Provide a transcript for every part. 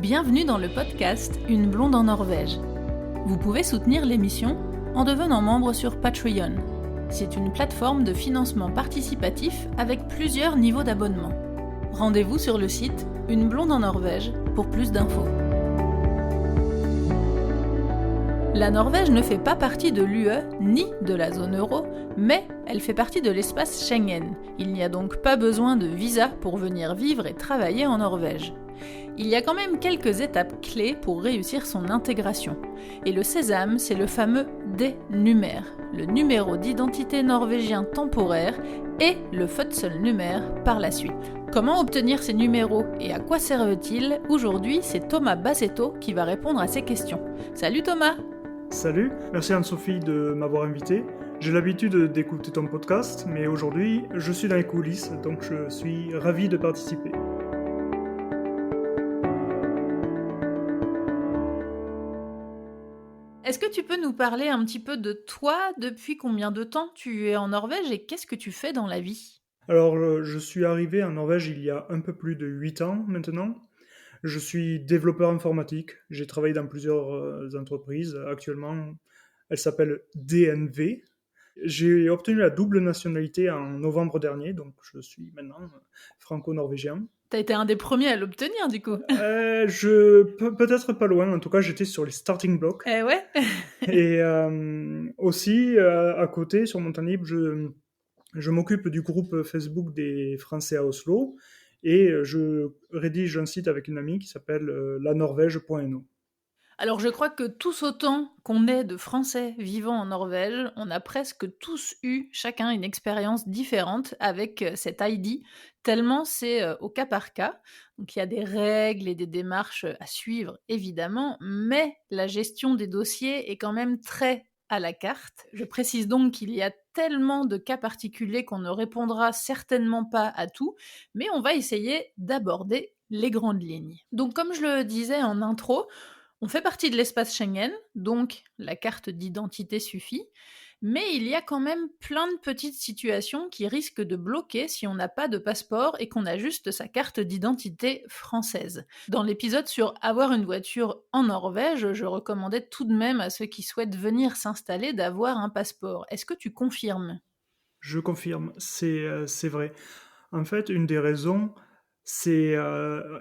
Bienvenue dans le podcast Une blonde en Norvège. Vous pouvez soutenir l'émission en devenant membre sur Patreon. C'est une plateforme de financement participatif avec plusieurs niveaux d'abonnement. Rendez-vous sur le site Une blonde en Norvège pour plus d'infos. La Norvège ne fait pas partie de l'UE ni de la zone euro, mais elle fait partie de l'espace Schengen. Il n'y a donc pas besoin de visa pour venir vivre et travailler en Norvège. Il y a quand même quelques étapes clés pour réussir son intégration. Et le sésame, c'est le fameux D-nummer, le numéro d'identité norvégien temporaire, et le fødselsnummer par la suite. Comment obtenir ces numéros et à quoi servent-ils? Aujourd'hui, c'est Thomas Bassetto qui va répondre à ces questions. Salut Thomas! Salut, merci Anne-Sophie de m'avoir invité. J'ai l'habitude d'écouter ton podcast, mais aujourd'hui, je suis dans les coulisses, donc je suis ravi de participer. Est-ce que tu peux nous parler un petit peu de toi? Depuis combien de temps tu es en Norvège et qu'est-ce que tu fais dans la vie? Alors, je suis arrivé en Norvège il y a un peu plus de 8 ans maintenant. Je suis développeur informatique. J'ai travaillé dans plusieurs entreprises. Actuellement, elle s'appelle DNV. J'ai obtenu la double nationalité en novembre dernier, donc je suis maintenant franco-norvégien. T'as été un des premiers à l'obtenir du coup. Peut-être pas loin, en tout cas j'étais sur les starting blocks. Eh ouais. Et aussi, à côté, sur mon temps libre, je m'occupe du groupe Facebook des Français à Oslo et je rédige un site avec une amie qui s'appelle lanorvège.no. Alors je crois que tous autant qu'on est de Français vivant en Norvège, on a presque tous eu chacun une expérience différente avec cet ID, tellement c'est au cas par cas. Donc il y a des règles et des démarches à suivre évidemment, mais la gestion des dossiers est quand même très à la carte. Je précise donc qu'il y a tellement de cas particuliers qu'on ne répondra certainement pas à tout, mais on va essayer d'aborder les grandes lignes. Donc comme je le disais en intro, on fait partie de l'espace Schengen, donc la carte d'identité suffit, mais il y a quand même plein de petites situations qui risquent de bloquer si on n'a pas de passeport et qu'on a juste sa carte d'identité française. Dans l'épisode sur avoir une voiture en Norvège, je recommandais tout de même à ceux qui souhaitent venir s'installer d'avoir un passeport. Est-ce que tu confirmes? Je confirme, c'est vrai. En fait, une des raisons, c'est...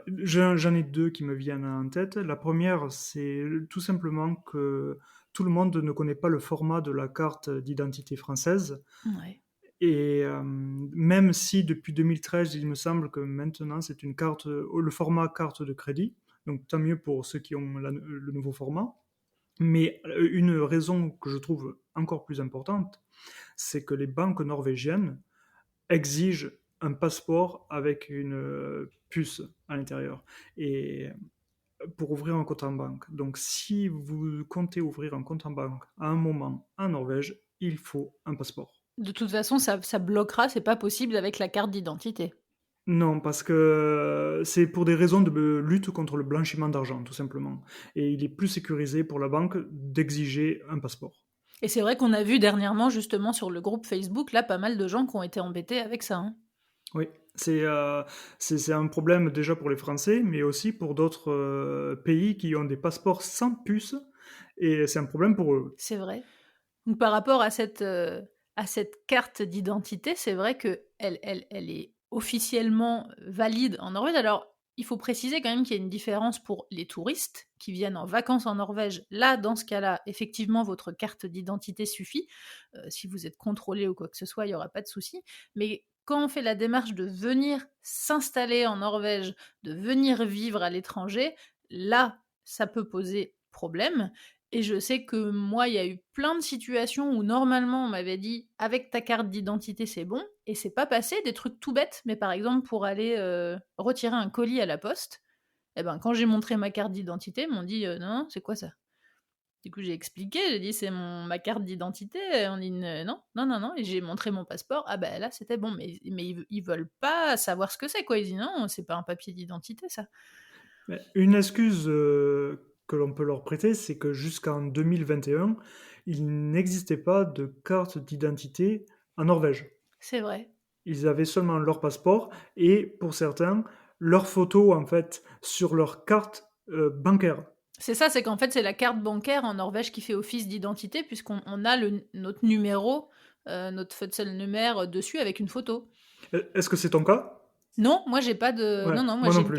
j'en ai deux qui me viennent en tête. La première, c'est tout simplement que tout le monde ne connaît pas le format de la carte d'identité française. Ouais. Et même si depuis 2013, il me semble que maintenant, c'est une carte, le format carte de crédit. Donc tant mieux pour ceux qui ont le nouveau format. Mais une raison que je trouve encore plus importante, c'est que les banques norvégiennes exigent un passeport avec une puce à l'intérieur et pour ouvrir un compte en banque. Donc si vous comptez ouvrir un compte en banque à un moment en Norvège, il faut un passeport. De toute façon, ça bloquera, c'est pas possible avec la carte d'identité. Non, parce que c'est pour des raisons de lutte contre le blanchiment d'argent, tout simplement. Et il est plus sécurisé pour la banque d'exiger un passeport. Et c'est vrai qu'on a vu dernièrement, justement, sur le groupe Facebook, là, pas mal de gens qui ont été embêtés avec ça. Hein. Oui, c'est un problème déjà pour les Français, mais aussi pour d'autres pays qui ont des passeports sans puce, et c'est un problème pour eux. C'est vrai. Donc, par rapport à cette carte d'identité, c'est vrai qu'elle elle est officiellement valide en Norvège. Alors, il faut préciser quand même qu'il y a une différence pour les touristes qui viennent en vacances en Norvège. Là, dans ce cas-là, effectivement, votre carte d'identité suffit. Si vous êtes contrôlé ou quoi que ce soit, il n'y aura pas de souci. Mais quand on fait la démarche de venir s'installer en Norvège, de venir vivre à l'étranger, là, ça peut poser problème. Et je sais que moi, il y a eu plein de situations où normalement on m'avait dit avec ta carte d'identité c'est bon, et c'est pas passé, des trucs tout bêtes, mais par exemple pour aller retirer un colis à la poste, eh ben, quand j'ai montré ma carte d'identité, ils m'ont dit non, c'est quoi ça? Du coup j'ai expliqué, j'ai dit c'est ma carte d'identité, on dit non, non, non, non, et j'ai montré mon passeport, ah ben là c'était bon, mais ils veulent pas savoir ce que c'est quoi, ils disent non, c'est pas un papier d'identité ça. Mais une excuse que l'on peut leur prêter, c'est que jusqu'en 2021, il n'existait pas de carte d'identité en Norvège. C'est vrai. Ils avaient seulement leur passeport et pour certains, leur photo en fait sur leur carte bancaire. C'est ça, c'est qu'en fait, c'est la carte bancaire en Norvège qui fait office d'identité puisqu'on a notre numéro, notre fødselsnummer dessus avec une photo. Est-ce que c'est ton cas? Non, moi j'ai pas de Ouais, non, non, moi moi j'ai non plus.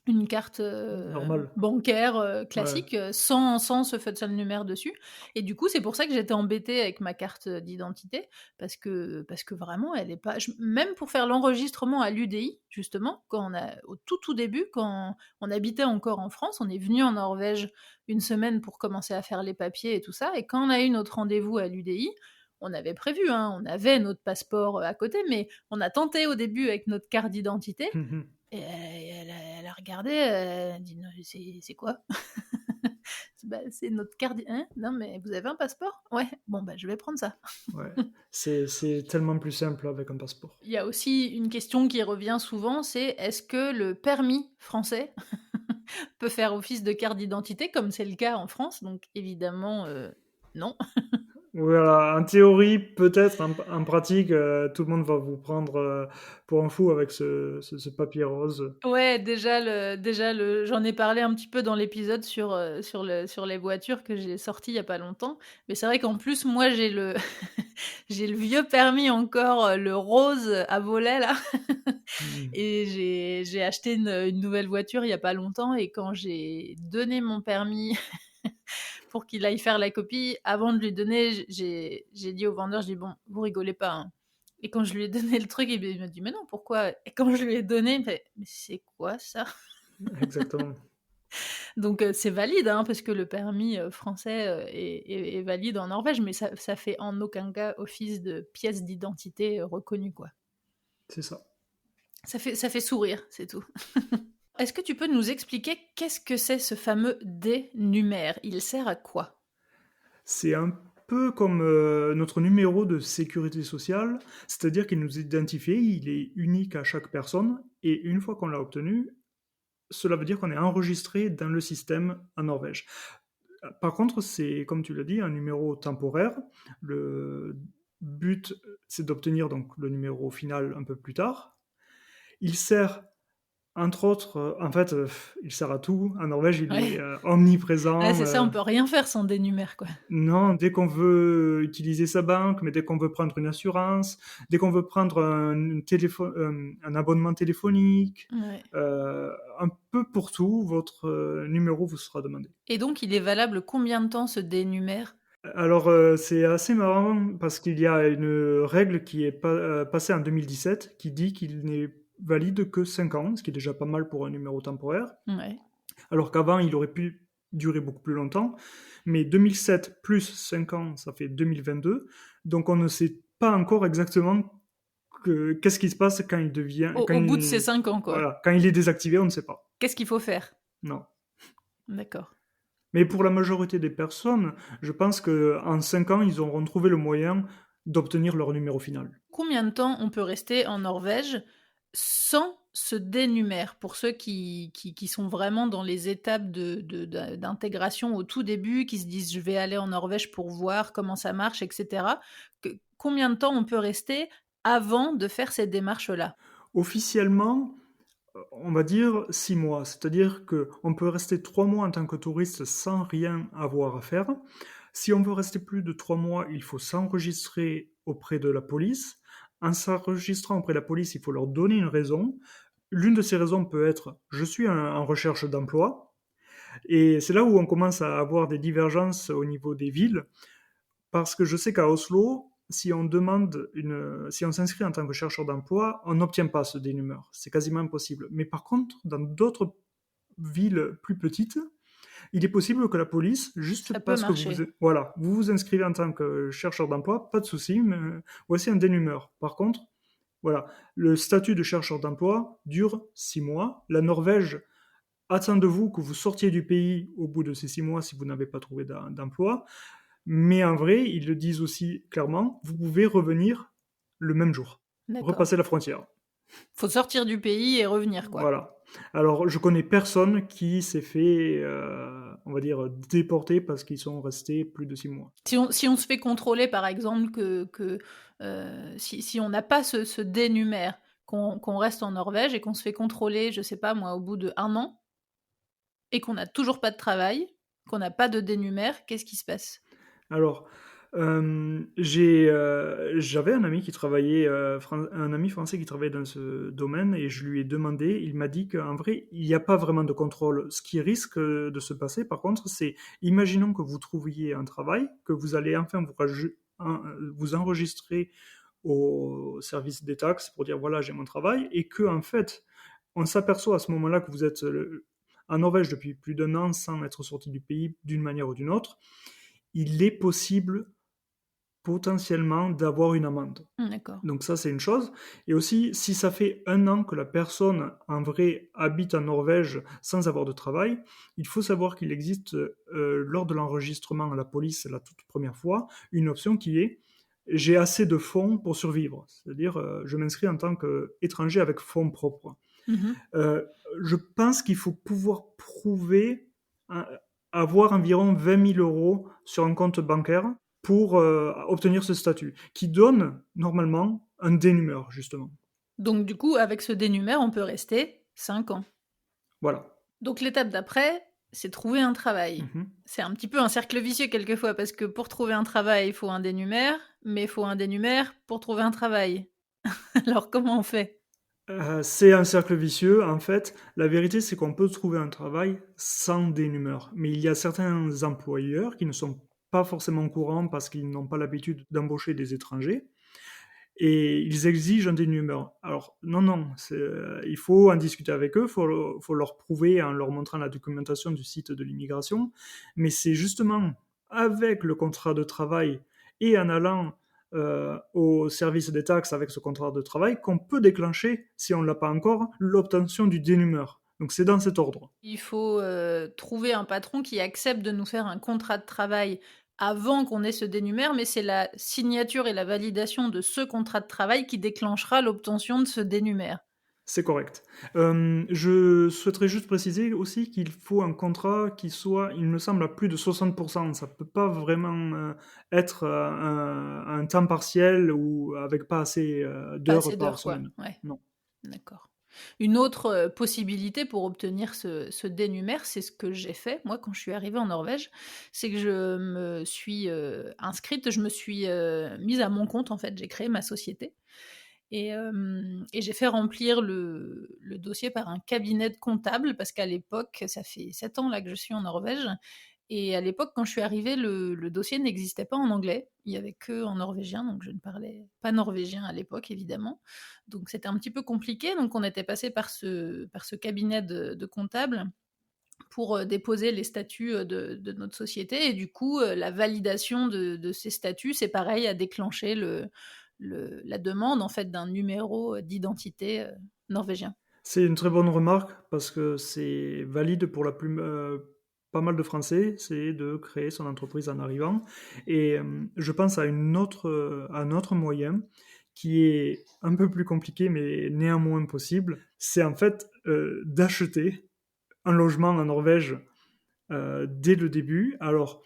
une carte, Normal. bancaire, Ouais. classique, sans ce Fødselsnummer dessus et du coup, c'est pour ça que j'étais embêtée avec ma carte, d'identité parce que vraiment elle est pas même pour faire l'enregistrement à l'UDI, justement, quand on a au tout début, quand on habitait encore en France, on est venu en Norvège une semaine pour commencer à faire les papiers et tout ça et quand on a eu notre rendez-vous à l'UDI, on avait prévu, hein, on avait notre passeport, à côté, mais on a tenté au début avec notre carte d'identité et elle a regardé, elle a dit: «Non, c'est quoi?» «Bah, c'est notre carte hein? Non, mais vous avez un passeport?» «Ouais». «Bon, bah, je vais prendre ça». Ouais. C'est tellement plus simple avec un passeport. Il y a aussi une question qui revient souvent, c'est est-ce que le permis français peut faire office de carte d'identité comme c'est le cas en France? Donc évidemment, non. Voilà, en théorie, peut-être, en pratique, tout le monde va vous prendre pour un fou avec ce papier rose. Ouais, déjà le j'en ai parlé un petit peu dans l'épisode sur les voitures que j'ai sorti il y a pas longtemps. Mais c'est vrai qu'en plus, moi, j'ai le j'ai le vieux permis encore, le rose à volet là Hmm. et j'ai acheté une nouvelle voiture il y a pas longtemps et quand j'ai donné mon permis pour qu'il aille faire la copie, avant de lui donner, j'ai dit au vendeur, je dis: «Bon, vous rigolez pas, hein?» Et quand je lui ai donné le truc, il m'a dit: «Mais non, pourquoi?» Et quand je lui ai donné, il me fait: «Mais c'est quoi ça?» Exactement. Donc c'est valide, hein, parce que le permis, français, est valide en Norvège, mais ça fait en aucun cas office de pièce d'identité, reconnue, quoi. C'est ça. Ça fait sourire, c'est tout. Est-ce que tu peux nous expliquer qu'est-ce que c'est ce fameux dénumère? Il sert à quoi? C'est un peu comme notre numéro de sécurité sociale, c'est-à-dire qu'il nous identifie, il est unique à chaque personne, et une fois qu'on l'a obtenu, cela veut dire qu'on est enregistré dans le système en Norvège. Par contre, c'est, comme tu l'as dit, un numéro temporaire. Le but, c'est d'obtenir donc le numéro final un peu plus tard. Il sert, entre autres, en fait, il sert à tout. En Norvège, il est Ouais. Ouais, omniprésent. c'est ça, on peut rien faire sans dénumère, quoi. Non, dès qu'on veut utiliser sa banque, mais dès qu'on veut prendre une assurance, dès qu'on veut prendre un abonnement téléphonique, Ouais. un peu pour tout, votre numéro vous sera demandé. Et donc il est valable combien de temps ce dénumère? Alors, c'est assez marrant parce qu'il y a une règle qui est passée en 2017 qui dit qu'il n'est valide que 5 ans, ce qui est déjà pas mal pour un numéro temporaire. Ouais. Alors qu'avant, il aurait pu durer beaucoup plus longtemps. Mais 2007 plus 5 ans, ça fait 2022. Donc on ne sait pas encore exactement qu'est-ce qui se passe quand il devient... Au bout de ces 5 ans, quoi. Voilà, quand il est désactivé, on ne sait pas. Qu'est-ce qu'il faut faire? Non. D'accord. Mais pour la majorité des personnes, je pense qu'en 5 ans, ils auront trouvé le moyen d'obtenir leur numéro final. Combien de temps on peut rester en Norvège sans ce dénumère? Pour ceux qui sont vraiment dans les étapes d'intégration au tout début, qui se disent: «Je vais aller en Norvège pour voir comment ça marche» et cetera. Combien de temps on peut rester avant de faire cette démarche-là? Officiellement, on va dire 6 mois, c'est-à-dire qu'on peut rester 3 mois en tant que touriste sans rien avoir à faire. Si on veut rester plus de 3 mois, il faut s'enregistrer auprès de la police. En s'enregistrant auprès de la police, il faut leur donner une raison. L'une de ces raisons peut être je suis en recherche d'emploi. Et c'est là où on commence à avoir des divergences au niveau des villes. Parce que je sais qu'à Oslo, si on s'inscrit en tant que chercheur d'emploi, on n'obtient pas ce dénumeur. C'est quasiment impossible. Mais par contre, dans d'autres villes plus petites, il est possible que la police, juste Ça peut parce que marcher. vous vous inscrivez en tant que chercheur d'emploi, pas de souci, mais voici un dénumeur. Par contre, voilà, le statut de chercheur d'emploi dure 6 mois. La Norvège attend de vous que vous sortiez du pays au bout de ces 6 mois si vous n'avez pas trouvé d'emploi. Mais en vrai, ils le disent aussi clairement, vous pouvez revenir le même jour, D'accord. repasser la frontière. Faut sortir du pays et revenir, quoi. Voilà. Alors, je connais personne qui s'est fait, on va dire, déporter parce qu'ils sont restés plus de 6 mois. Si on se fait contrôler, par exemple, si on n'a pas ce dénumère, qu'on reste en Norvège et qu'on se fait contrôler, je sais pas moi, au bout de 1 an, et qu'on n'a toujours pas de travail, qu'on n'a pas de dénumère, qu'est-ce qui se passe? Alors, j'avais un ami qui travaillait, un ami français qui travaillait dans ce domaine et je lui ai demandé, il m'a dit qu'en vrai, il n'y a pas vraiment de contrôle. Ce qui risque de se passer, par contre, c'est, imaginons que vous trouviez un travail, que vous allez enfin vous enregistrer au service des taxes pour dire voilà, j'ai mon travail, et que en fait, on s'aperçoit à ce moment-là que vous êtes en Norvège depuis plus d'un an sans être sorti du pays d'une manière ou d'une autre, il est possible potentiellement d'avoir une amende. D'accord. Donc ça, c'est une chose. Et aussi, si ça fait un an que la personne, en vrai, habite en Norvège sans avoir de travail, il faut savoir qu'il existe, lors de l'enregistrement à la police, la toute première fois, une option qui est j'ai assez de fonds pour survivre. C'est-à-dire, je m'inscris en tant qu'étranger avec fonds propres. Mmh. Euh, je pense qu'il faut pouvoir prouver avoir environ 20 000 euros sur un compte bancaire pour obtenir ce statut, qui donne normalement un dénumeur, justement. Donc du coup, avec ce dénumère, on peut rester 5 ans. Voilà. Donc l'étape d'après, c'est trouver un travail. Mhm. C'est un petit peu un cercle vicieux quelquefois, parce que pour trouver un travail, il faut un dénumère, mais il faut un dénumère pour trouver un travail. Alors comment on fait? C'est un cercle vicieux. En fait, la vérité, c'est qu'on peut trouver un travail sans dénumeur. Mais il y a certains employeurs qui ne sont pas forcément au courant parce qu'ils n'ont pas l'habitude d'embaucher des étrangers. Et ils exigent un dénumeur. Alors, non, non, il faut en discuter avec eux, faut leur prouver en leur montrant la documentation du site de l'immigration, mais c'est justement avec le contrat de travail et en allant au service des taxes avec ce contrat de travail qu'on peut déclencher, si on ne l'a pas encore, l'obtention du dénumeur. Donc c'est dans cet ordre. Il faut trouver un patron qui accepte de nous faire un contrat de travail avant qu'on ait ce dénumère, mais c'est la signature et la validation de ce contrat de travail qui déclenchera l'obtention de ce dénumère. C'est correct. Je souhaiterais juste préciser aussi qu'il faut un contrat qui soit, il me semble, à plus de 60%. Ça peut pas vraiment être un temps partiel ou avec pas assez Pas d'heures assez par d'heures, quoi. semaine. Ouais, Non. d'accord. Une autre possibilité pour obtenir ce dénumère, c'est ce que j'ai fait, moi, quand je suis arrivée en Norvège, c'est que je me suis inscrite, je me suis mise à mon compte, en fait, j'ai créé ma société. Et j'ai fait remplir le dossier par un cabinet de comptable, parce qu'à l'époque, ça fait 7 ans là que je suis en Norvège, et à l'époque, quand je suis arrivée, le dossier n'existait pas en anglais, il y avait que en norvégien, donc je ne parlais pas norvégien à l'époque, évidemment. Donc c'était un petit peu compliqué, donc on était passé par ce cabinet de comptable pour déposer les statuts de notre société, et du coup, la validation de ces statuts, c'est pareil, à déclencher la demande en fait d'un numéro d'identité norvégien. C'est une très bonne remarque parce que c'est valide pour pas mal de Français, c'est de créer son entreprise en arrivant. Et je pense à un autre moyen qui est un peu plus compliqué mais néanmoins possible. C'est en fait d'acheter un logement en Norvège dès le début. Alors,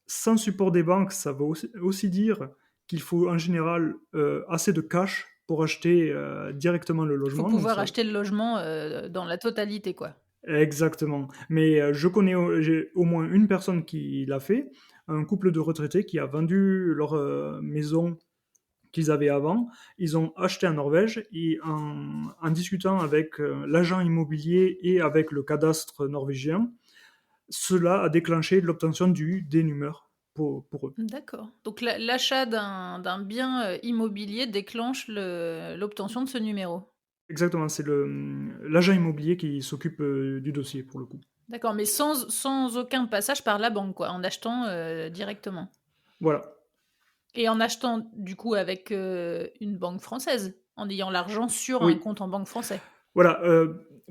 sans support des banques, ça veut aussi dire qu'il faut en général assez de cash pour acheter directement le Il faut logement. Donc pouvoir ça, acheter le logement dans la totalité, quoi. exactement. Mais j'ai au moins une personne qui l'a fait, un couple de retraités qui a vendu leur maison qu'ils avaient avant. Ils ont acheté en Norvège et en discutant avec l'agent immobilier et avec le cadastre norvégien, cela a déclenché l'obtention du dénumeur pour eux. D'accord. Donc l'achat d'un bien immobilier déclenche l'obtention de ce numéro. Exactement, c'est l'agent immobilier qui s'occupe du dossier pour le coup. D'accord, mais sans aucun passage par la banque, quoi, en achetant directement. Voilà. Et en achetant, du coup, avec une banque française, en ayant l'argent sur un Oui, compte en banque français. voilà.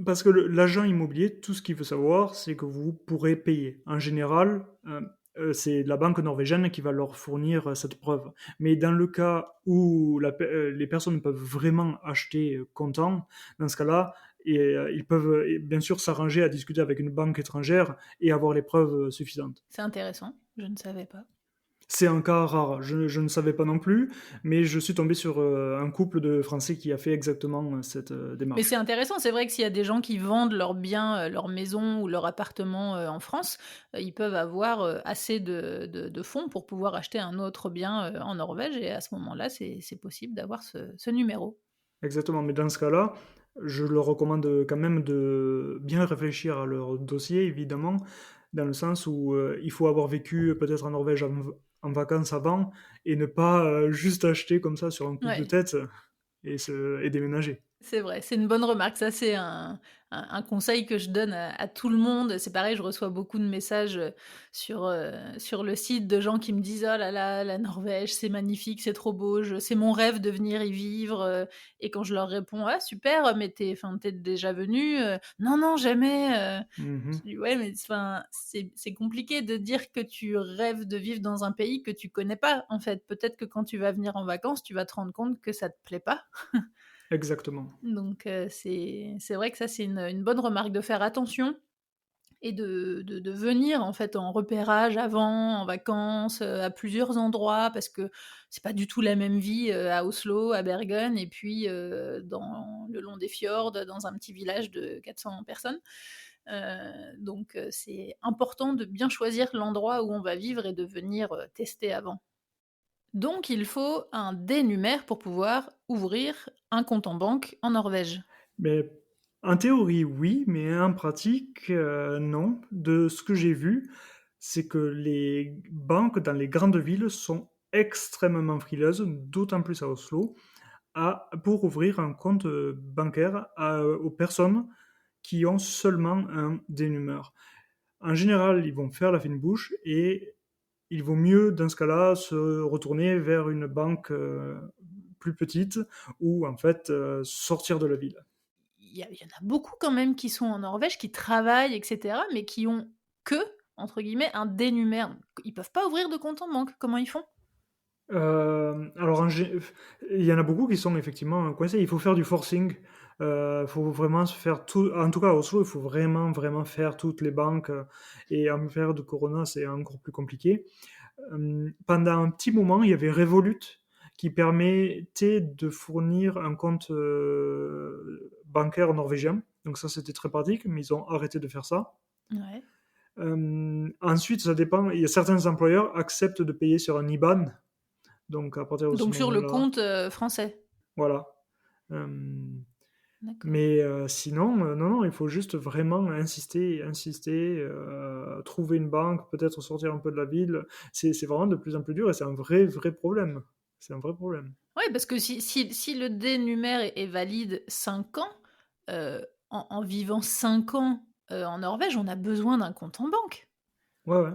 Parce que l'agent immobilier, tout ce qu'il veut savoir, c'est que vous pourrez payer. En général, c'est la banque norvégienne qui va leur fournir cette preuve. Mais dans le cas où les personnes peuvent vraiment acheter comptant, dans ce cas-là, ils peuvent bien sûr s'arranger à discuter avec une banque étrangère et avoir les preuves suffisantes. C'est intéressant, je ne savais pas. C'est un cas rare, je ne savais pas non plus, mais je suis tombé sur un couple de Français qui a fait exactement cette Mais c'est démarche. intéressant, c'est vrai que s'il y a des gens qui vendent leurs biens, leur maison ou leur appartement, en France, ils peuvent avoir, assez de fonds pour pouvoir acheter un autre bien, en Norvège et à ce moment-là, c'est possible d'avoir ce numéro. Exactement, mais dans ce cas-là, je leur recommande quand même de bien réfléchir à leur dossier, évidemment, dans le sens où il faut avoir vécu peut-être en Norvège en vacances avant et ne pas juste acheter comme ça sur un coup de Ouais. tête et déménager. C'est vrai, c'est une bonne remarque. Ça, c'est un conseil que je donne à tout le monde. C'est pareil, je reçois beaucoup de messages, sur le site de gens qui me disent: «Oh là là, la Norvège, c'est magnifique, c'est trop beau, je c'est mon rêve de venir y vivre», et quand je leur réponds: «Ah super, mais t'es déjà venu?» «Non, non, jamais», je Mhm. dis: «Ouais, mais enfin, c'est compliqué de dire que tu rêves de vivre dans un pays que tu connais pas, en fait. Peut-être que quand tu vas venir en vacances, tu vas te rendre compte que ça te plaît pas». Exactement. Donc c'est vrai que ça, c'est une bonne remarque de faire attention et de venir, en fait, en repérage avant, en vacances, à plusieurs endroits parce que c'est pas du tout la même vie, à Oslo, à Bergen et puis, dans le long des fjords, dans un petit village de 400 personnes. Donc c'est important de bien choisir l'endroit où on va vivre et de venir, tester avant. Donc il faut un dénumère pour pouvoir ouvrir un compte en banque en Norvège. Mais en théorie, oui, mais en pratique, non. De ce que j'ai vu, c'est que les banques dans les grandes villes sont extrêmement frileuses, d'autant plus à Oslo, pour ouvrir un compte bancaire aux personnes qui ont seulement un dénumeur. En général, ils vont faire la fine bouche et il vaut mieux, dans ce cas-là, se retourner vers une banque plus petite ou en fait sortir de la ville. Il y en a beaucoup quand même qui sont en Norvège, qui travaillent, et cetera, mais qui ont que, entre guillemets, un dénumère. Ils peuvent pas ouvrir de compte en banque. Comment ils font? Alors, il y en a beaucoup qui sont effectivement coincés. Il faut faire du forcing. Il faut vraiment se faire tout. En tout cas, à Oslo, il faut vraiment, vraiment faire toutes les banques. Et en période de Corona, c'est encore plus compliqué. Pendant un petit moment, il y avait Revolut qui permettait de fournir un compte bancaire norvégien. Donc ça, c'était très pratique, mais ils ont arrêté de faire ça. Ouais. Ensuite, ça dépend. Il y a certains employeurs acceptent de payer sur un IBAN. Donc à partir de ce Donc sur le moment-là, compte, français? voilà. Euh, D'accord. mais sinon, non, non, il faut juste vraiment insister, insister, trouver une banque, peut-être sortir un peu de la ville. C'est vraiment de plus en plus dur et c'est un vrai, vrai problème. C'est un vrai problème. Oui, parce que si le dénumère est valide 5 ans, en vivant 5 ans, en Norvège, on a besoin d'un compte en banque. Ouais, ouais.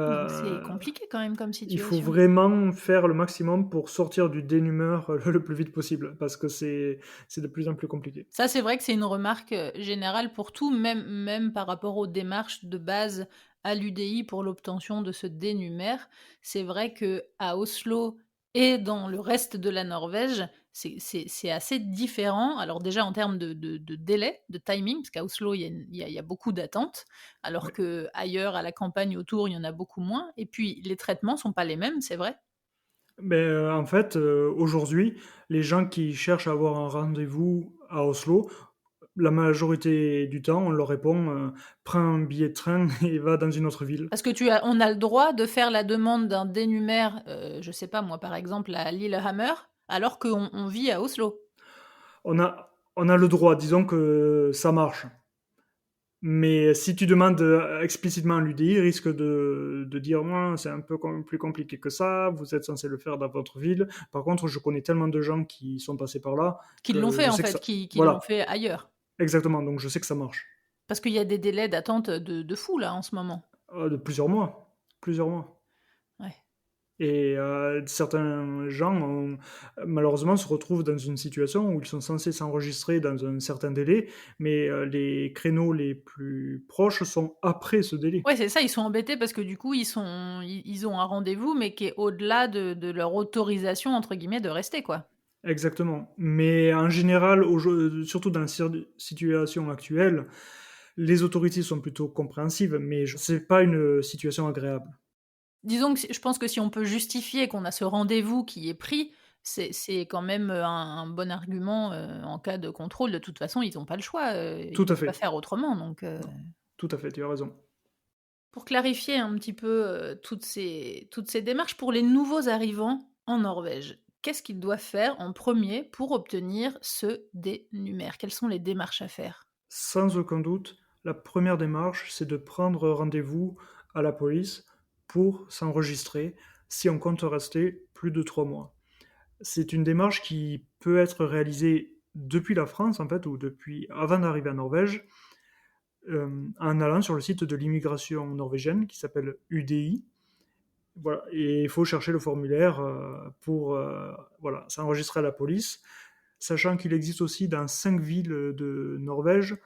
Donc c'est Euh, compliqué quand même comme il faut situation. vraiment faire le maximum pour sortir du dénumeur le plus vite possible parce que c'est de plus en plus compliqué. Ça, c'est vrai que c'est une remarque, générale pour tout, même par rapport aux démarches de base à l'UDI pour l'obtention de ce dénumère. C'est vrai que à Oslo et dans le reste de la Norvège, c'est assez différent. Alors déjà en termes de délai, de timing, parce qu'à Oslo, il y a beaucoup d'attentes, alors Ouais. qu'ailleurs, à la campagne autour, il y en a beaucoup moins et puis les traitements sont pas les mêmes, c'est vrai? Ben, en fait, aujourd'hui, les gens qui cherchent à avoir un rendez-vous à Oslo, la majorité du temps, on leur répond prends un billet de train et va dans une autre ville. Parce que on a le droit de faire la demande d'un dénumère, je sais pas moi, par exemple à Lillehammer, alors qu'on vit à Oslo. On a le droit, disons que ça marche. Mais si tu demandes explicitement à l'UDI, il risque de dire ouais, c'est un peu plus compliqué que ça, vous êtes censé le faire dans votre ville. Par contre, je connais tellement de gens qui sont passés par là Qui l'ont que fait je en sais que fait, ça. qui l'ont Voilà, fait ailleurs. exactement. Donc je sais que ça marche. Parce qu'il y a des délais d'attente de fou là en ce moment. De plusieurs mois. Plusieurs mois. Ouais. Et certains gens, malheureusement, se retrouvent dans une situation où ils sont censés s'enregistrer dans un certain délai, mais les créneaux les plus proches sont après ce délai. Ouais, c'est ça, ils sont embêtés parce que du coup, ils ont un rendez-vous, mais qui est au-delà de leur «autorisation» entre guillemets de rester, quoi. Exactement. Mais en général, surtout dans la situation actuelle, les autorités sont plutôt compréhensives, mais c'est pas une situation agréable. Disons que je pense que si on peut justifier qu'on a ce rendez-vous qui est pris, c'est quand même, un bon argument, en cas de contrôle. De toute façon, ils ont pas le choix, ils Tout à peuvent pas fait. faire autrement donc Non, tout à fait, tu as raison. Pour clarifier un petit peu, toutes ces démarches, pour les nouveaux arrivants en Norvège, qu'est-ce qu'ils doivent faire en premier pour obtenir ce dénumère? Quelles sont les démarches à faire? Sans aucun doute, la première démarche, c'est de prendre rendez-vous à la police pour s'enregistrer si on compte rester plus de 3 mois. C'est une démarche qui peut être réalisée depuis la France, en fait, ou depuis avant d'arriver en Norvège, en allant sur le site de l'immigration norvégienne qui s'appelle UDI. Voilà, et il faut chercher le formulaire pour voilà, s'enregistrer à la police, sachant qu'il existe aussi dans 5 villes de Norvège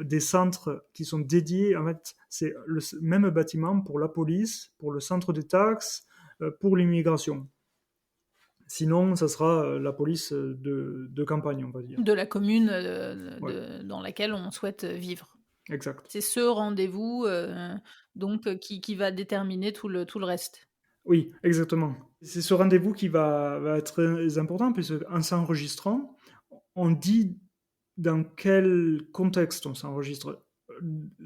des centres qui sont dédiés. En fait, c'est le même bâtiment pour la police, pour le centre des taxes, pour l'immigration. Sinon, ça sera la police de campagne, on va dire. De la commune, Ouais, dans laquelle on souhaite, vivre. exact. C'est ce rendez-vous, donc qui va déterminer tout le reste. Oui, exactement. C'est ce rendez-vous qui va être très important, puisque en s'enregistrant, on dit dans quel contexte on s'enregistre.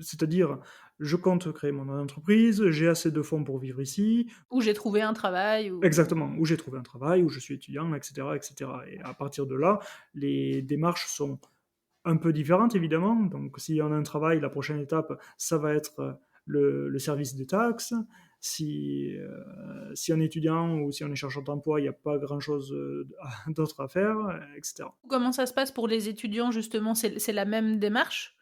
C'est-à-dire, je compte créer mon entreprise, j'ai assez de fonds pour vivre ici, Où j'ai trouvé un travail ou exactement, où j'ai trouvé un travail, où je suis étudiant, etc., etc. Et à partir de là, les démarches sont un peu différentes, évidemment. Donc, si on a un travail, la prochaine étape, ça va être le service des taxes. Si on est étudiant ou si on est chercheur d'emploi, il n'y a pas grand-chose d'autre à faire, etc. comment ça se passe pour les étudiants justement? C'est la même démarche?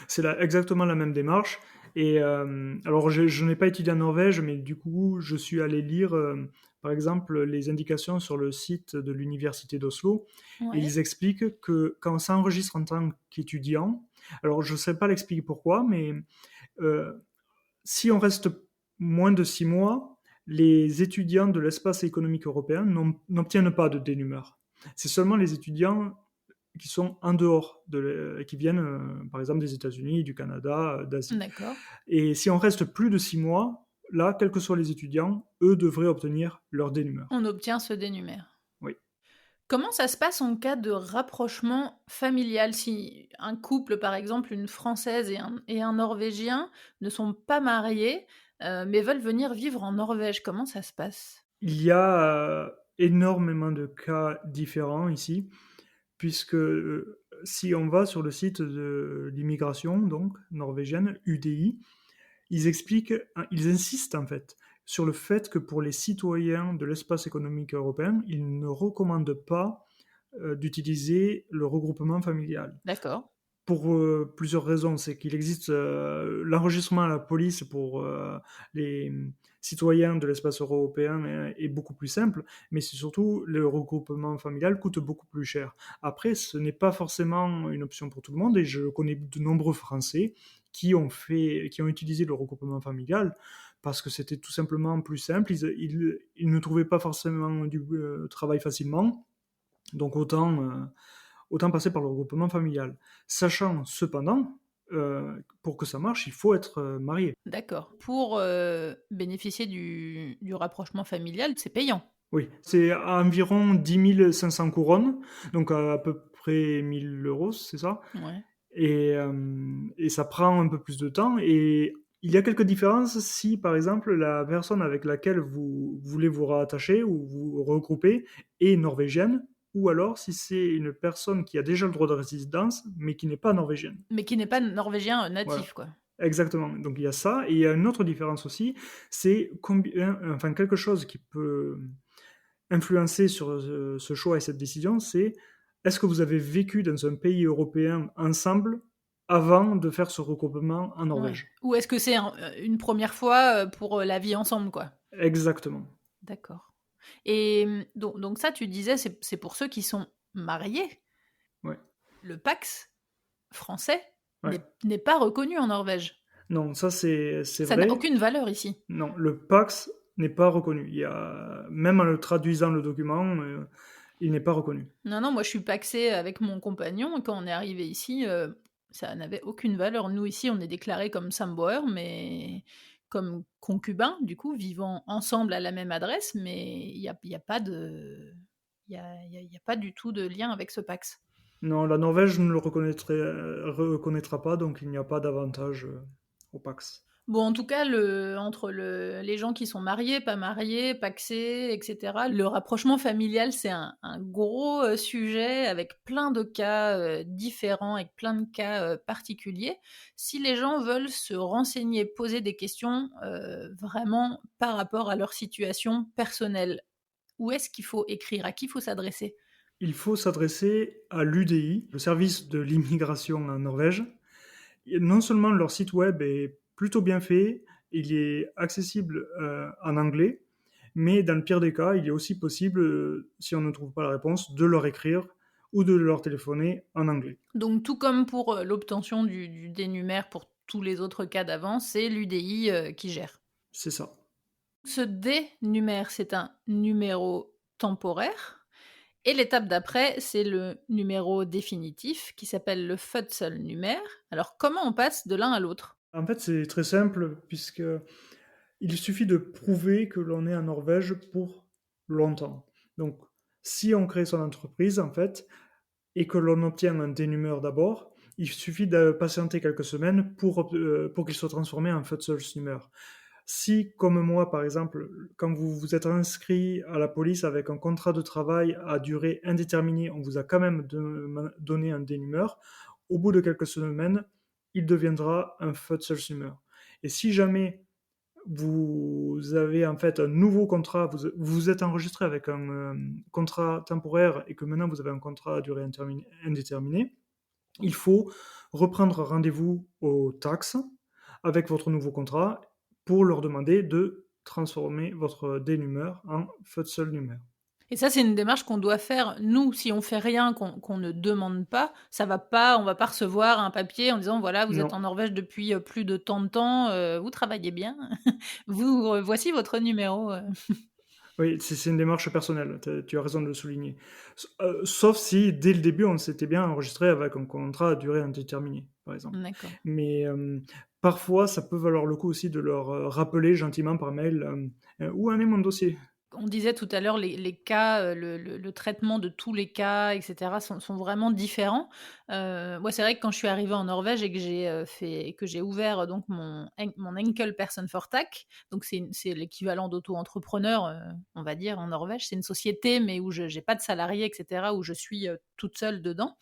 C'est exactement la même démarche. Et alors, je n'ai pas étudié en Norvège, mais du coup, je suis allé lire, par exemple, les indications sur le site de l'université d'Oslo. Et Ouais. ils expliquent que quand on s'enregistre en tant qu'étudiant, alors je ne sais pas l'expliquer pourquoi, mais euh, si on reste moins de 6 mois, les étudiants de l'espace économique européen n'obtiennent pas de dénumeur. C'est seulement les étudiants qui sont en dehors, qui viennent par exemple des États-Unis, du Canada, d'Asie. D'accord. Et si on reste plus de 6 mois, là, quels que soient les étudiants, eux devraient obtenir leur dénumeur. On obtient ce dénumère. Oui. Comment ça se passe en cas de rapprochement familial? Si un couple, par exemple, une Française et un Norvégien, ne sont pas mariés, mais veulent venir vivre en Norvège, comment ça se passe? Il y a énormément de cas différents ici, puisque si on va sur le site de l'immigration, donc norvégienne, UDI, ils expliquent, ils insistent en fait sur le fait que pour les citoyens de l'espace économique européen, ils ne recommandent pas d'utiliser le regroupement familial. D'accord. Pour plusieurs raisons. C'est qu'il existe l'enregistrement à la police pour les citoyens de l'espace européen est beaucoup plus simple, mais c'est surtout le regroupement familial coûte beaucoup plus cher. Après, ce n'est pas forcément une option pour tout le monde, et je connais de nombreux Français qui ont utilisé le regroupement familial parce que c'était tout simplement plus simple. Ils ne trouvaient pas forcément du travail facilement, donc autant passer par le regroupement familial. Sachant cependant, pour que ça marche, il faut être marié. D'accord. Pour, bénéficier du rapprochement familial, c'est payant? Oui, c'est à environ 10 500 couronnes, donc à peu près 1 000 euros, c'est ça. Ouais. Et ça prend un peu plus de temps. Et il y a quelques différences si, par exemple, la personne avec laquelle vous voulez vous rattacher ou vous regrouper est norvégienne, ou alors si c'est une personne qui a déjà le droit de résidence, mais qui n'est pas norvégienne. Mais qui n'est pas norvégien, Voilà. natif, quoi? Exactement. Donc il y a ça. Et il y a une autre différence aussi, c'est enfin, quelque chose qui peut influencer sur ce choix et cette décision, c'est est-ce que vous avez vécu dans un pays européen ensemble avant de faire ce regroupement en Ouais. Norvège? Ou est-ce que c'est une première fois, pour, la vie ensemble, quoi? Exactement. D'accord. Et donc ça, tu disais, c'est pour ceux qui sont mariés. Ouais. Le Pacs français Ouais. n'est pas reconnu en Norvège. Non, ça c'est Ça n'a vrai. aucune valeur ici. Non, le Pax n'est pas reconnu. Même en le traduisant le document, il n'est pas reconnu. Non, non, moi je suis pacsée avec mon compagnon et quand on est arrivé ici, ça n'avait aucune valeur. Nous ici, on est déclarés comme Sambauer, mais comme concubins, du coup, vivant ensemble à la même adresse, mais il y a pas de il y a pas du tout de lien avec ce Pacs. Non, la Norvège ne le reconnaîtra pas, donc il n'y a pas d'avantage au Pax. Bon, en tout cas, entre les gens qui sont mariés, pas mariés, pacsés, etc., le rapprochement familial, c'est un gros sujet avec plein de cas différents, avec plein de cas particuliers. Si les gens veulent se renseigner, poser des questions vraiment par rapport à leur situation personnelle, où est-ce qu'il faut écrire? À qui il faut s'adresser? Il faut s'adresser à l'UDI, le service de l'immigration en Norvège. Et non seulement leur site web est plutôt bien fait, il est accessible en anglais, mais dans le pire des cas, il est aussi possible, si on ne trouve pas la réponse, de leur écrire ou de leur téléphoner en anglais. Donc, tout comme pour l'obtention du dénumère pour tous les autres cas d'avant, c'est l'UDI qui gère. C'est ça. Ce dénumère, c'est un numéro temporaire. Et l'étape d'après, c'est le numéro définitif qui s'appelle le Fødselsnummer. Alors, comment on passe de l'un à l'autre? En fait, c'est très simple, puisque il suffit de prouver que l'on est en Norvège pour longtemps. Donc, si on crée son entreprise, en fait, et que l'on obtient un dénumeur d'abord, il suffit de patienter quelques semaines pour qu'il soit transformé en Fødselsnummer. Si, comme moi, par exemple, quand vous vous êtes inscrit à la police avec un contrat de travail à durée indéterminée, on vous a quand même donné un dénumeur, au bout de quelques semaines, il deviendra un Fødselsnummer. Et si jamais vous avez en fait un nouveau contrat, vous vous êtes enregistré avec un contrat temporaire et que maintenant vous avez un contrat à durée indéterminée, il faut reprendre rendez-vous aux taxes avec votre nouveau contrat pour leur demander de transformer votre dénumeur en Fødselsnummer. Et ça, c'est une démarche qu'on doit faire, nous, si on fait rien, qu'on ne demande pas, ça va pas, on va pas recevoir un papier en disant, voilà, vous êtes en Non. Norvège depuis plus de tant de temps, vous travaillez bien, voici votre numéro. Oui, c'est une démarche personnelle, tu as raison de le souligner. Sauf si, dès le début, on s'était bien enregistré avec un contrat à durée indéterminée, par exemple. D'accord. Mais parfois, ça peut valoir le coup aussi de leur rappeler gentiment par mail où en est mon dossier. On disait tout à l'heure, les cas, le traitement de tous les cas, etc., sont vraiment différents. Moi, c'est vrai que quand je suis arrivée en Norvège et que j'ai ouvert donc mon Enkelpersonforetak, donc c'est l'équivalent d'auto-entrepreneur, on va dire, en Norvège. C'est une société, mais où je n'ai pas de salariés, etc., où je suis toute seule dedans.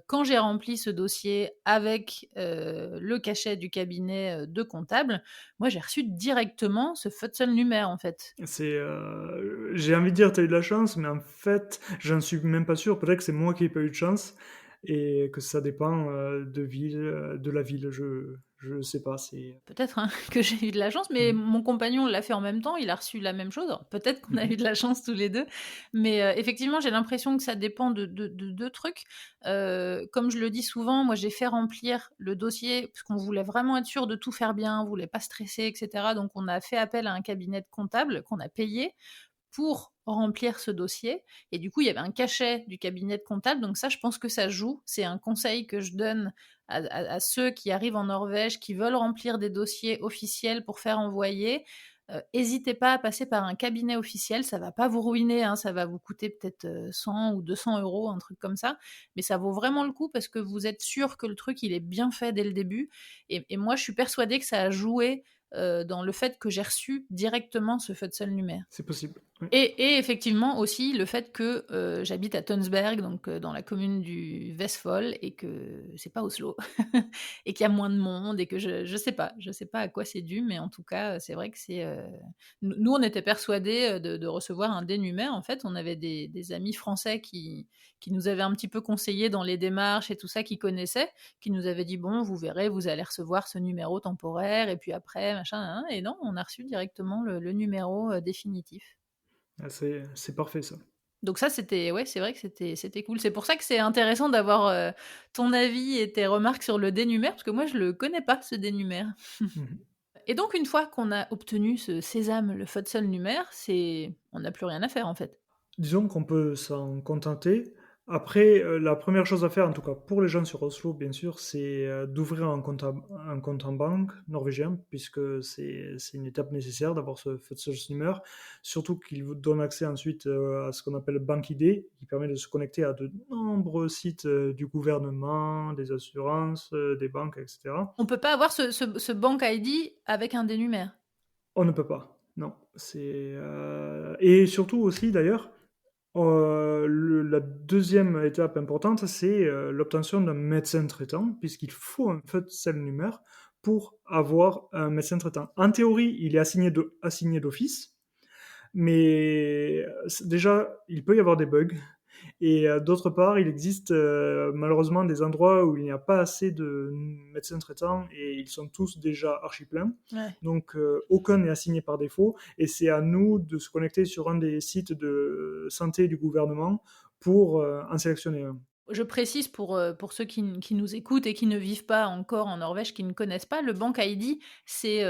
Quand j'ai rempli ce dossier avec le cachet du cabinet de comptable, moi j'ai reçu directement ce Fødselsnummer en fait. J'ai envie de dire, tu as eu de la chance, mais en fait, j'en suis même pas sûr. Peut-être que c'est moi qui n'ai pas eu de chance et que ça dépend de la ville. Je sais pas. Peut-être hein, que j'ai eu de la chance, mais mon compagnon l'a fait en même temps, il a reçu la même chose. Alors, peut-être qu'on a eu de la chance tous les deux, mais effectivement, j'ai l'impression que ça dépend de deux trucs. Comme je le dis souvent, moi j'ai fait remplir le dossier parce qu'on voulait vraiment être sûr de tout faire bien, on voulait pas stresser, etc. Donc on a fait appel à un cabinet de comptable qu'on a payé pour remplir ce dossier. Et du coup, il y avait un cachet du cabinet de comptable. Donc ça, je pense que ça joue. C'est un conseil que je donne à ceux qui arrivent en Norvège, qui veulent remplir des dossiers officiels pour faire envoyer. N'hésitez pas à passer par un cabinet officiel, ça va pas vous ruiner, hein, ça va vous coûter peut-être 100 ou 200 euros, un truc comme ça, mais ça vaut vraiment le coup parce que vous êtes sûr que le truc il est bien fait dès le début. Et moi, je suis persuadée que ça a joué dans le fait que j'ai reçu directement ce Fødselsnummer. C'est possible. Oui. Et effectivement aussi le fait que j'habite à Tønsberg, donc dans la commune du Vestfold, et que c'est pas Oslo, et qu'il y a moins de monde, et que je sais pas à quoi c'est dû, mais en tout cas c'est vrai que c'est... Nous on était persuadés de recevoir un dénumère, en fait on avait des amis français qui nous avaient un petit peu conseillé dans les démarches et tout ça, qui connaissaient, qui nous avaient dit bon vous verrez, vous allez recevoir ce numéro temporaire, et puis après machin, hein, et non, on a reçu directement le numéro définitif. Ah, c'est parfait ça. Donc ça, ouais, c'est vrai que c'était cool. C'est pour ça que c'est intéressant d'avoir ton avis et tes remarques sur le dénumère, parce que moi, je le connais pas, ce dénumère. Mhm. Et donc, une fois qu'on a obtenu ce sésame, le Fødselsnummer, on n'a plus rien à faire, en fait. Disons qu'on peut s'en contenter, Après, la première chose à faire, en tout cas pour les gens sur Oslo, bien sûr, c'est d'ouvrir un compte en banque norvégien, puisque c'est une étape nécessaire d'avoir ce Fødselsnummer, surtout qu'il vous donne accès ensuite à ce qu'on appelle BankID, qui permet de se connecter à de nombreux sites du gouvernement, des assurances, des banques, etc. On peut pas avoir ce bank ID avec un dénumère. On ne peut pas, non. Et surtout aussi, d'ailleurs, la deuxième étape importante, c'est l'obtention d'un médecin traitant, puisqu'il faut un Fødselsnummer pour avoir un médecin traitant. En théorie, il est assigné d'office, mais déjà, il peut y avoir des bugs. Et d'autre part, il existe malheureusement des endroits où il n'y a pas assez de médecins traitants et ils sont tous déjà archi pleins. Ouais. Donc aucun n'est assigné par défaut et c'est à nous de se connecter sur un des sites de santé du gouvernement pour en sélectionner un. Je précise pour ceux qui nous écoutent et qui ne vivent pas encore en Norvège, qui ne connaissent pas, le Bank ID, c'est,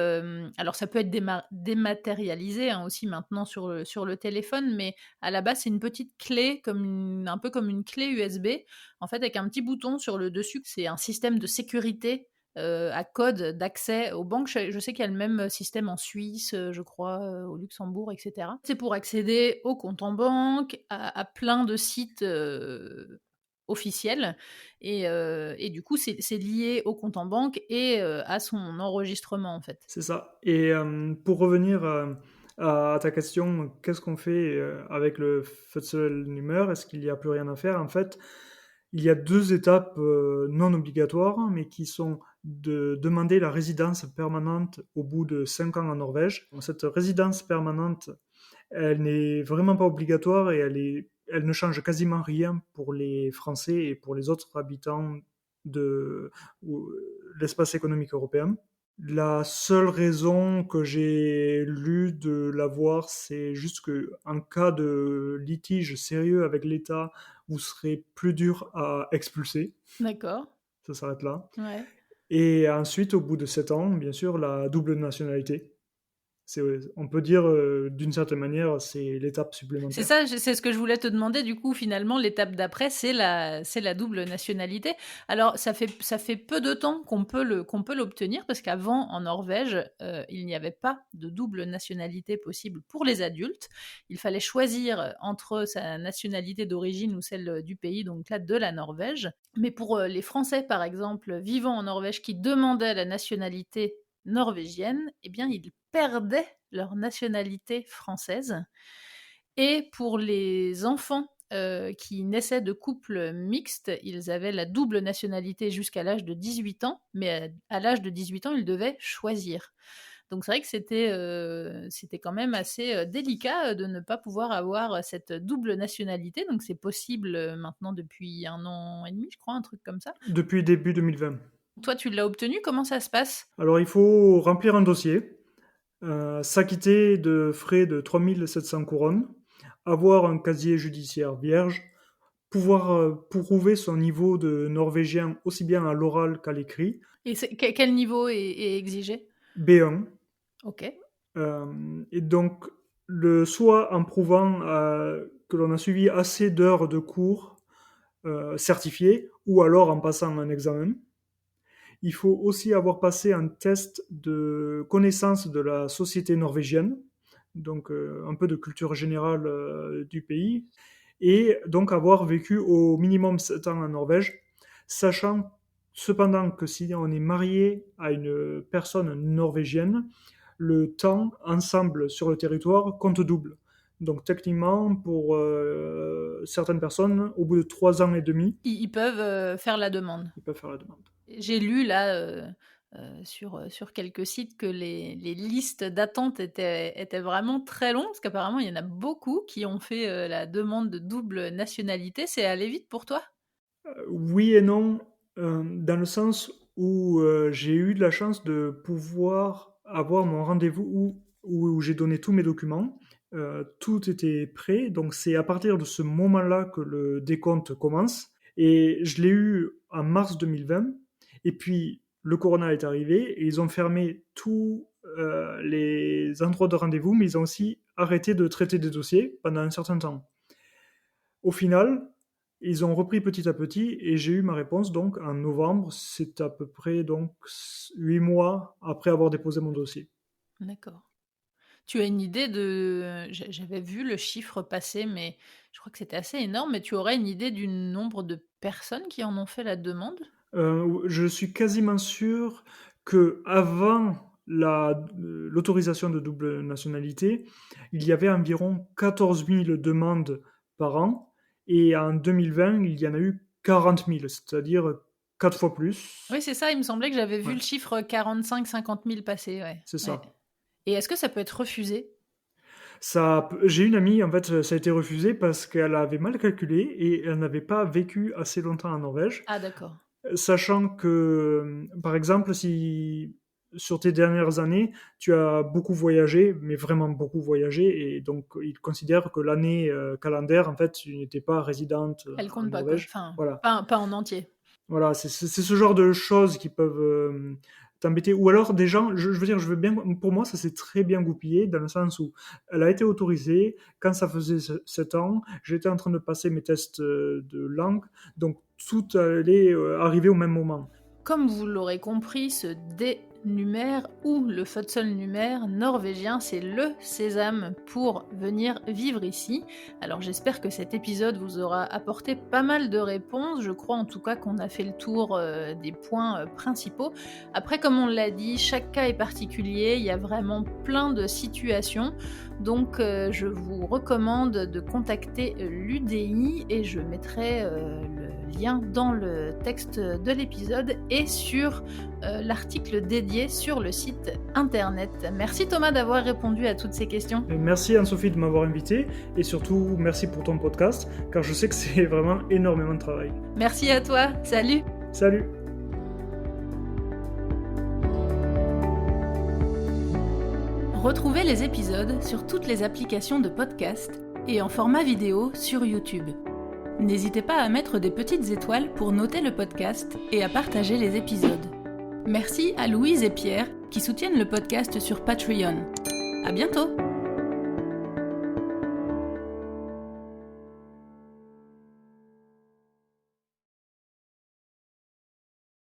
alors ça peut être dématérialisé, hein, aussi maintenant sur le téléphone, mais à la base, c'est une petite clé un peu comme une clé USB, en fait, avec un petit bouton sur le dessus. C'est un système de sécurité, à code d'accès aux banques. Je sais qu'il y a le même système en Suisse, je crois, au Luxembourg, et cetera. C'est pour accéder aux comptes en banque, à plein de sites, officiel et du coup c'est lié au compte en banque et à son enregistrement en fait. C'est ça. Et pour revenir à ta question, qu'est-ce qu'on fait avec le Fødselsnummer? Est-ce qu'il n'y a plus rien à faire? En fait, il y a deux étapes non obligatoires, mais qui sont de demander la résidence permanente au bout de 5 ans en Norvège. Cette résidence permanente, elle n'est vraiment pas obligatoire et elle ne change quasiment rien pour les Français et pour les autres habitants de l'espace économique européen. La seule raison que j'ai lue de l'avoir, c'est juste que en cas de litige sérieux avec l'État, vous serez plus dur à expulser. D'accord. Ça s'arrête là. Ouais. Et ensuite, au bout de 7 ans, bien sûr, la double nationalité. On peut dire, d'une certaine manière, c'est l'étape C'est supplémentaire. ça, c'est ce que je voulais te demander. Du coup, finalement, l'étape d'après, c'est la double nationalité. Alors, ça fait peu de temps qu'on peut l'obtenir parce qu'avant, en Norvège, il n'y avait pas de double nationalité possible pour les adultes. Il fallait choisir entre sa nationalité d'origine ou celle du pays, donc là, de la Norvège. Mais pour les Français, par exemple, vivant en Norvège, qui demandaient la nationalité norvégienne, eh bien, ils perdaient leur nationalité française. Et pour les enfants qui naissaient de couples mixtes, ils avaient la double nationalité jusqu'à l'âge de 18 ans, mais à l'âge de 18 ans, ils devaient choisir. Donc c'est vrai que c'était quand même assez délicat de ne pas pouvoir avoir cette double nationalité. Donc c'est possible maintenant depuis 1 an et demi, je crois, un truc comme ça. Depuis début 2020. Toi, tu l'as obtenu, comment ça se passe? Alors, il faut remplir un dossier, s'acquitter de frais de 3700 couronnes, avoir un casier judiciaire vierge, pouvoir prouver son niveau de norvégien aussi bien à l'oral qu'à l'écrit, Et quel niveau est exigé? B1. Ok. Et donc, soit en prouvant que l'on a suivi assez d'heures de cours certifiés, ou alors en passant un examen. Il faut aussi avoir passé un test de connaissance de la société norvégienne, donc un peu de culture générale du pays, et donc avoir vécu au minimum 7 ans en Norvège, sachant cependant que si on est marié à une personne norvégienne, le temps ensemble sur le territoire compte double. Donc techniquement, pour certaines personnes, au bout de 3 ans et demi, Ils peuvent faire la demande. ils peuvent faire la demande. J'ai lu là sur quelques sites que les listes d'attente étaient vraiment très longues, parce qu'apparemment il y en a beaucoup qui ont fait la demande de double nationalité. C'est allé vite pour toi? Oui et non, dans le sens où j'ai eu de la chance de pouvoir avoir mon rendez-vous où j'ai donné tous mes documents. Tout était prêt, donc c'est à partir de ce moment-là que le décompte commence. Et je l'ai eu en mars 2020. Et puis le corona est arrivé et ils ont fermé tous les endroits de rendez-vous, mais ils ont aussi arrêté de traiter des dossiers pendant un certain temps. Au final, Ils ont repris petit à petit et j'ai eu ma réponse donc en novembre. C'est à peu près donc 8 mois après avoir déposé mon dossier. D'accord. Tu as une idée de... J'avais vu le chiffre passer, mais je crois que c'était assez énorme. Mais tu aurais une idée du nombre de personnes qui en ont fait la demande? Je suis quasiment sûr que avant l'autorisation de double nationalité, il y avait environ 14 000 demandes par an. Et en 2020, il y en a eu 40 000, c'est-à-dire 4 fois plus. Oui, c'est ça. Il me semblait que j'avais vu Ouais. le chiffre 45-50 000 passer. Ouais. C'est Ouais. ça. Et est-ce que ça peut être refusé? J'ai une amie, en fait, ça a été refusé parce qu'elle avait mal calculé et elle n'avait pas vécu assez longtemps en Norvège. Ah, d'accord. Sachant que, par exemple, si sur tes dernières années, tu as beaucoup voyagé, mais vraiment beaucoup voyagé, et donc ils considèrent que l'année calendaire, en fait, tu n'étais pas résidente Elle en compte pas, quoi. Norvège. Enfin, Voilà. pas en entier. Voilà, c'est ce genre de choses qui peuvent t'embêter. Ou alors des gens, je veux dire, je veux bien, pour moi, ça s'est très bien goupillé dans le sens où elle a été autorisée quand ça faisait 7 ans. J'étais en train de passer mes tests de langue, donc tout allait arriver au même moment. Comme vous l'aurez compris, ce D-numère ou le Fødselsnumère norvégien, c'est le sésame pour venir vivre ici. Alors j'espère que cet épisode vous aura apporté pas mal de réponses. Je crois en tout cas qu'on a fait le tour des points principaux. Après, comme on l'a dit, chaque cas est particulier. Il y a vraiment plein de situations. Donc je vous recommande de contacter l'UDI et je mettrai le lien dans le texte de l'épisode et sur l'article dédié sur le site internet. Merci Thomas d'avoir répondu à toutes ces questions. Et merci Anne-Sophie de m'avoir invité et surtout merci pour ton podcast car je sais que c'est vraiment énormément de travail. Merci à toi, salut. Salut. Retrouvez les épisodes sur toutes les applications de podcast et en format vidéo sur YouTube. N'hésitez pas à mettre des petites étoiles pour noter le podcast et à partager les épisodes. Merci à Louise et Pierre qui soutiennent le podcast sur Patreon. À bientôt!